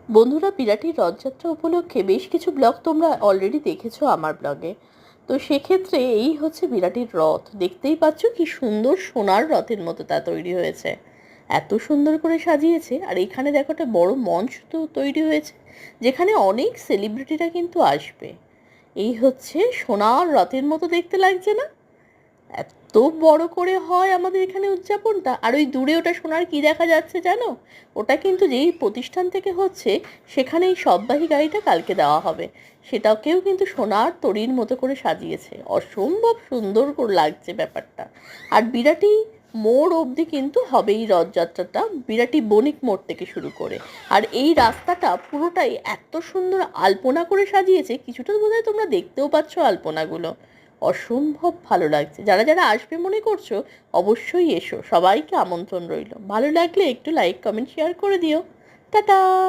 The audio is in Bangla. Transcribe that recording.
বন্ধুরা, বিরাটির রথযাত্রা উপলক্ষে বেশ কিছু ব্লগ তোমরা অলরেডি দেখেছো আমার ব্লগে। তো সেক্ষেত্রে এই হচ্ছে বিরাটির রথ। দেখতেই পাচ্ছ কি সুন্দর সোনার রথের মতো তা তৈরি হয়েছে। এত সুন্দর করে সাজিয়েছে। আর এখানে দেখো একটা বড় মঞ্চ তো তৈরি হয়েছে, যেখানে অনেক সেলিব্রিটিরা কিন্তু আসবে। এই হচ্ছে সোনার রথের মতো দেখতে লাগছে না? এত বড় করে হয় আমাদের এখানে উদযাপনটা। আর ওই দূরে ওটা সোনার কি দেখা যাচ্ছে জানো? ওটা কিন্তু যেই প্রতিষ্ঠান থেকে হচ্ছে, সেখানে এই শববাহী গাড়িটা কালকে দেওয়া হবে। সেটাকেও কিন্তু সোনার তরীর মতো করে সাজিয়েছে, অসম্ভব সুন্দর করে লাগছে ব্যাপারটা। আর বিরাটি মোড় অবধি কিন্তু হবে এই রথযাত্রাটা, বিরাটি বণিক মোড় থেকে শুরু করে। আর এই রাস্তাটা পুরোটাই এত সুন্দর আলপনা করে সাজিয়েছে, কিছুটা বোধহয় তোমরা দেখতেও পাচ্ছ আলপনাগুলো। অসম্ভব ভালো লাগছে। যারা যারা আসবে মনে করছো, অবশ্যই এসো, সবাইকে আমন্ত্রণ রইল। ভালো লাগলে একটু লাইক কমেন্ট শেয়ার করে দিও। টাটা।